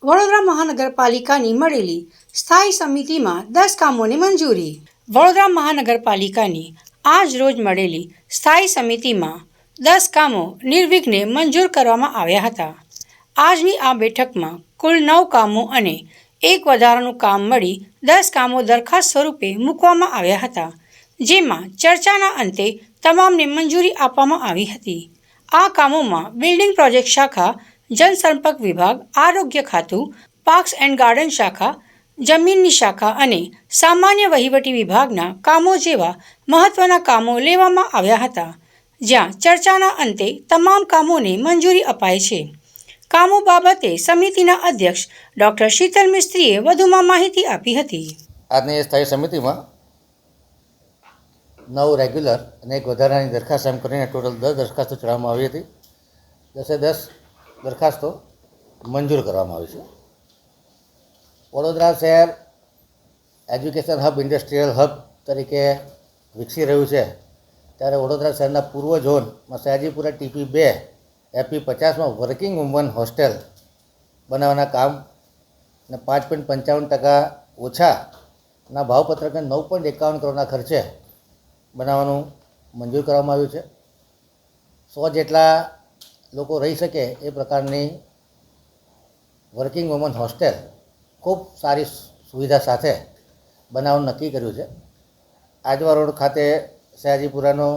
વડોદરા મહાનગરપાલિકાની મળેલી સ્થાયી સમિતિમાં 10 કામોને મંજૂરી. વડોદરા મહાનગરપાલિકાની આજ રોજ મળેલી સ્થાયી સમિતિમાં 10 કામો નિર્વિઘ્ને મંજૂર કરવામાં આવ્યા હતા. આજની આ બેઠકમાં કુલ 9 કામો અને એક વધારાનું કામ મળી 10 કામો દરખાસ્ત સ્વરૂપે મૂકવામાં આવ્યા હતા, જેમાં ચર્ચાના અંતે તમામને મંજૂરી આપવામાં આવી હતી. આ કામોમાં બિલ્ડિંગ પ્રોજેક્ટ શાખા, જનસંપર્ક વિભાગ, આરોગ્ય ખાતું, પાર્ક્સ એન્ડ ગાર્ડન શાખા, જમીનની શાખા અને સામાન્ય વહીવટી વિભાગના કામો જેવા મહત્વના કામો લેવામાં આવ્યા હતા, જ્યાં ચર્ચાના અંતે તમામ કામોને મંજૂરી અપાય છે. કામો બાબતે સમિતિના અધ્યક્ષ ડૉક્ટર શીતલ મિસ્ત્રીએ વધુમાં માહિતી આપી હતી. આજની સ્થાયી સમિતિમાં 9 રેગ્યુલર અને એક વધારાની દરખાસ્ત એમ કરીને ટોટલ 10 દરખાસ્તો ચડાવવામાં આવી હતી. 10 દરખાસ્તો મંજૂર કરવામાં આવી છે. વડોદરા શહેર એજ્યુકેશન હબ, ઇન્ડસ્ટ્રીયલ હબ તરીકે વિકસી રહ્યું છે, ત્યારે વડોદરા શહેરના પૂર્વ ઝોનમાં સયાજીપુરા TP2 FP50માં વર્કિંગ વુમન હોસ્ટેલ બનાવવાના કામ અને 5.55% ઓછાના ભાવપત્રકને 9.51 કરોડના ખર્ચે બનાવવાનું મંજૂર કરવામાં આવ્યું છે. 100 જેટલા લોકો રહી શકે એ પ્રકારની વર્કિંગ વુમન હોસ્ટેલ ખૂબ સારી સુવિધા સાથે બનાવવાનું નક્કી કર્યું છે. આજવા રોડ ખાતે સયાજીપુરાનો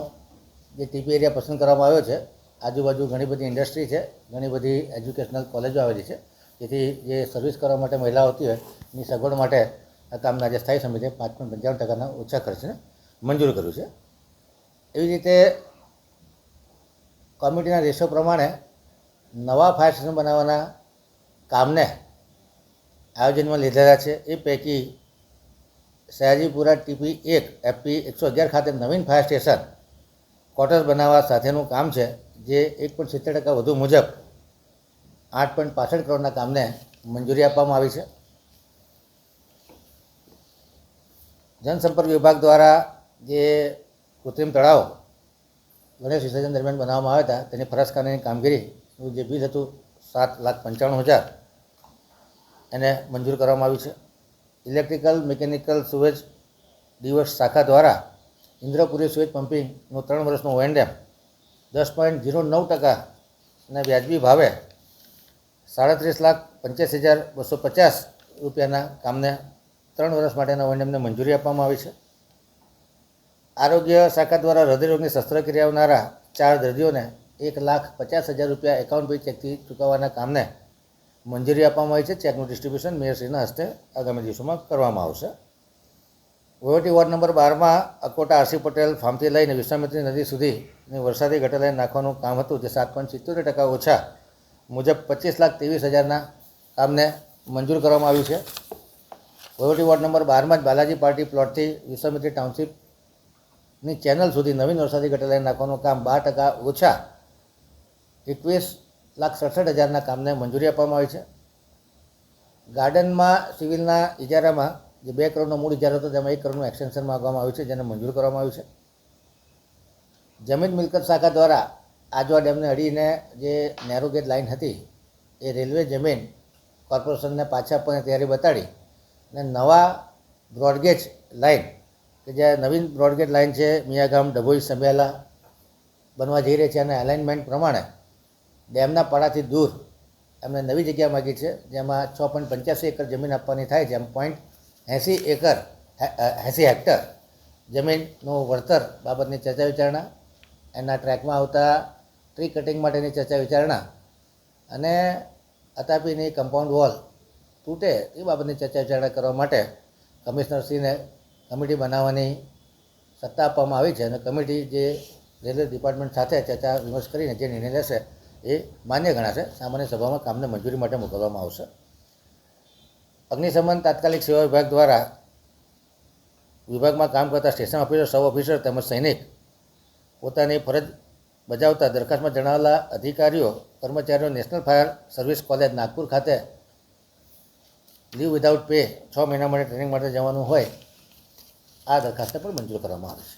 જે TP એરિયા પસંદ કરવામાં આવ્યો છે, આજુબાજુ ઘણી બધી ઇન્ડસ્ટ્રી છે, ઘણી બધી એજ્યુકેશનલ કોલેજો આવેલી છે, જેથી જે સર્વિસ કરવા માટે મહિલાઓ આવતી હોય એની સગવડ માટે આ કામના જે સ્થાયી સમિતિએ 5.55% ઓછા ખર્ચને મંજૂર કર્યું છે. એવી રીતે કમિટીના રેશિયો પ્રમાણે નવા ફાયર સ્ટેશન બનાવવાના કામને આયોજનમાં લીધેલા છે. એ પૈકી સયાજીપુરા TP1 FP111 ખાતે નવીન ફાયર સ્ટેશન ક્વાર્ટર્સ બનાવવા સાથેનું કામ છે, જે 1.70% વધુ મુજબ 8.65 કરોડના કામને મંજૂરી આપવામાં આવી છે. જનસંપર્ક વિભાગ દ્વારા જે કૃત્રિમ તળાવ ગણેશ વિસર્જન દરમિયાન બનાવવામાં આવ્યા હતા, તેની ફરજખાનાની કામગીરીનું જે બિલ હતું 7,95,000 એને મંજૂર કરવામાં આવ્યું છે. ઇલેક્ટ્રિકલ મિકેનિકલ સુવેજ ડિવર્સ શાખા દ્વારા ઇન્દ્રપુરી સુવેજ પમ્પિંગનું 3 વર્ષનું ONDM 10.09% વ્યાજબી ભાવે 37,85,250 રૂપિયાના કામને 3 વર્ષ માટેના ONDMને મંજૂરી આપવામાં આવી છે. આરોગ્ય શાખા દ્વારા હૃદયરોગની શસ્ત્રક્રિયા આવનારા 4 દર્દીઓને 1,50,000 રૂપિયા એકાઉન્ટ પે ચેકથી ચૂકવવાના કામને મંજૂરી આપવામાં આવી છે. ચેકનું ડિસ્ટ્રીબ્યુશન મેયરશ્રીના હસ્તે આગામી દિવસોમાં કરવામાં આવશે. વહીવટી વોર્ડ નંબર 12માં અકોટા RC પટેલ ફાર્મથી લઈને વિશ્વામિત્રી નદી સુધીની વરસાદી ગટર લાઈન નાખવાનું કામ હતું, જે 7.77% ઓછા મુજબ 25,23,000ના કામને મંજૂર કરવામાં આવ્યું છે. વહીવટી વોર્ડ નંબર 12માં જ બાલાજી પાર્ટી પ્લોટથી વિશ્વામિત્રી ટાઉનશીપની ચેનલ સુધી નવીન વરસાદી ગટર લાઈન નાખવાનું કામ 12% ઓછા 21,67,000ના કામને મંજૂરી આપવામાં આવી છે. ગાર્ડનમાં સિવિલના ઇજારામાં જે 2 કરોડનો મૂળ ઇજારો હતો, તેમાં 1 કરોડનું એક્સટેન્શન માંગવામાં આવ્યું છે, જેને મંજૂર કરવામાં આવ્યું છે. જમીન મિલકત શાખા દ્વારા આજવા ડેમને અડીને જે નેરો ગેજ લાઇન હતી, એ રેલવે જમીન કોર્પોરેશનને પાછા આપવાની તૈયારી બતાડી અને નવા બ્રોડગેજ લાઇન, કે જે નવીન બ્રોડગેજ લાઇન છે મિયાગામ, ડભોઈ, સમિયાલા બનવા જઈ રહી છે, અને એલાઇનમેન્ટ પ્રમાણે ડેમના પાળાથી દૂર એમને નવી જગ્યા માગી છે, જેમાં 6.85 એકર જમીન આપવાની થાય, જેમ 80 હેક્ટર જમીનનું વળતર બાબતની ચર્ચા વિચારણા, એના ટ્રેકમાં આવતા ટ્રી કટિંગ માટેની ચર્ચા વિચારણા અને અતાપીની કમ્પાઉન્ડ વોલ તૂટે એ બાબતની ચર્ચા વિચારણા કરવા માટે કમિશનરશ્રીને કમિટી બનાવવાની સત્તા આપવામાં આવી છે, અને કમિટી જે રેલવે ડિપાર્ટમેન્ટ સાથે ચર્ચા વિમર્શ કરીને જે નિર્ણય લેશે એ માન્ય ગણાશે. સામાન્ય સભામાં કામને મંજૂરી માટે મોકલવામાં આવશે. અગ્નિશમન તાત્કાલિક સેવા વિભાગ દ્વારા વિભાગમાં કામ કરતા સ્ટેશન ઓફિસર, સબ ઓફિસર તેમજ સૈનિક પોતાની ફરજ બજાવતા દરખાસ્તમાં જણાવેલા અધિકારીઓ, કર્મચારીઓ national fire service college Nagpur ખાતે લીવ વિધાઉટ પે 6 મહિના માટે ટ્રેનિંગ માટે જવાનું હોય, આ દરખાસ્તને પણ મંજૂર કરવામાં આવે છે.